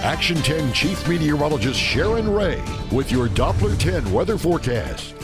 Action 10 Chief Meteorologist Sharon Ray with your Doppler 10 weather forecast.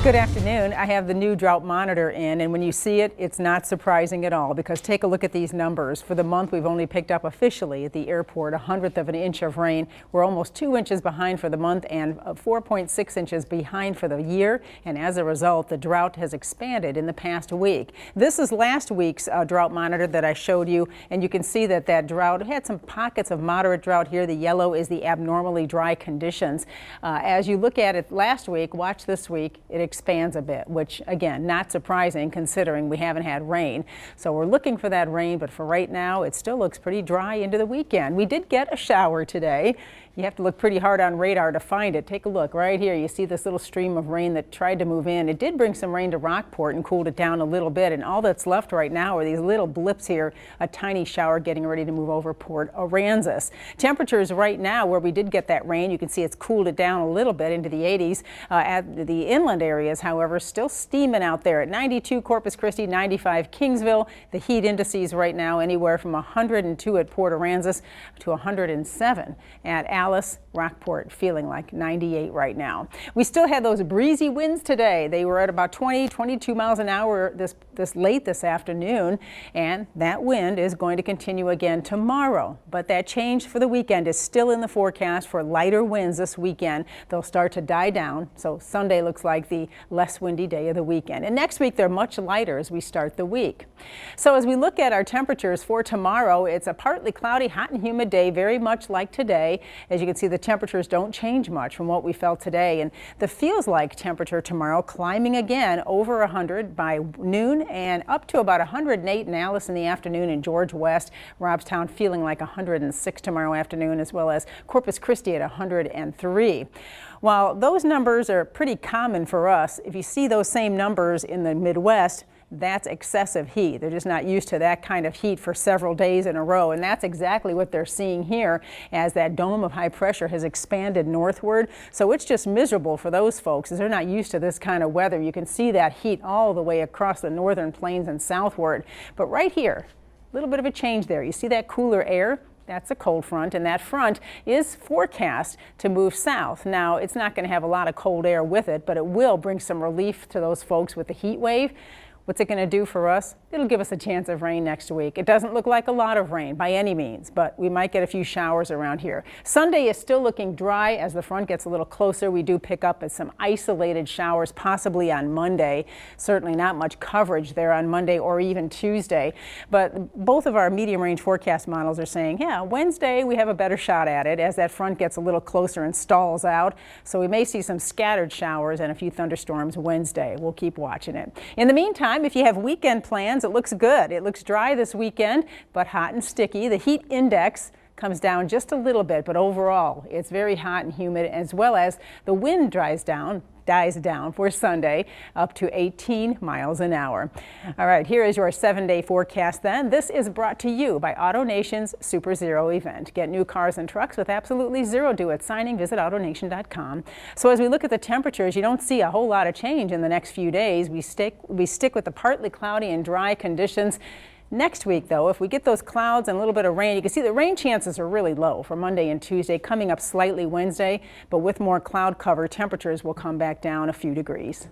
Good afternoon. I have the new drought monitor in, and when you see it, it's not surprising at all because take a look at these numbers. For the month, we've only picked up officially at the airport 1/100th of an inch of rain. We're almost 2 inches behind for the month and 4.6 inches behind for the year, and as a result, the drought has expanded in the past week. This is last week's drought monitor that I showed you, and you can see that drought had some pockets of moderate drought here. The yellow is the abnormally dry conditions. As you look at it last week, watch this week, it expands a bit, which again, not surprising considering we haven't had rain. So we're looking for that rain, but for right now, it still looks pretty dry into the weekend. We did get a shower today. You have to look pretty hard on radar to find it. Take a look right here. You see this little stream of rain that tried to move in. It did bring some rain to Rockport and cooled it down a little bit. And all that's left right now are these little blips here, a tiny shower getting ready to move over Port Aransas. Temperatures right now where we did get that rain, you can see it's cooled it down a little bit into the 80s. At the inland areas, however, still steaming out there at 92 Corpus Christi, 95 Kingsville. The heat indices right now anywhere from 102 at Port Aransas to 107 at Alice. Rockport feeling like 98 right now. We still had those breezy winds today. They were at about 22 miles an hour this late this afternoon, and that wind is going to continue again tomorrow. But that change for the weekend is still in the forecast for lighter winds this weekend. They'll start to die down, so Sunday looks like the less windy day of the weekend. And next week they're much lighter as we start the week. So as we look at our temperatures for tomorrow, it's a partly cloudy, hot and humid day, very much like today. As you can see, the temperatures don't change much from what we felt today, and the feels like temperature tomorrow climbing again over 100 by noon and up to about 108 in Alice in the afternoon, and George West, Robstown feeling like 106 tomorrow afternoon, as well as Corpus Christi at 103. While those numbers are pretty common for us, if you see those same numbers in the Midwest, that's excessive heat. They're just not used to that kind of heat for several days in a row, and that's exactly what they're seeing here as that dome of high pressure has expanded northward. So it's just miserable for those folks as they're not used to this kind of weather. You can see that heat all the way across the northern plains and southward. But right here, a little bit of a change there. You see that cooler air? That's a cold front, and that front is forecast to move south. Now, it's not going to have a lot of cold air with it, but it will bring some relief to those folks with the heat wave. What's it going to do for us? It'll give us a chance of rain next week. It doesn't look like a lot of rain by any means, but we might get a few showers around here. Sunday is still looking dry. As the front gets a little closer, we do pick up at some isolated showers, possibly on Monday. Certainly not much coverage there on Monday or even Tuesday. But both of our medium range forecast models are saying, yeah, Wednesday we have a better shot at it as that front gets a little closer and stalls out. So we may see some scattered showers and a few thunderstorms Wednesday. We'll keep watching it. In the meantime, if you have weekend plans, it looks good. It looks dry this weekend, but hot and sticky. The heat index comes down just a little bit, but overall, it's very hot and humid, as well as the wind dies down for Sunday up to 18 miles an hour. All right, here is your 7-day forecast then. This is brought to you by AutoNation's Super Zero event. Get new cars and trucks with absolutely zero due at signing. Visit AutoNation.com. So as we look at the temperatures, you don't see a whole lot of change in the next few days. We stick with the partly cloudy and dry conditions. Next week, though, if we get those clouds and a little bit of rain, you can see the rain chances are really low for Monday and Tuesday, coming up slightly Wednesday, but with more cloud cover, temperatures will come back down a few degrees.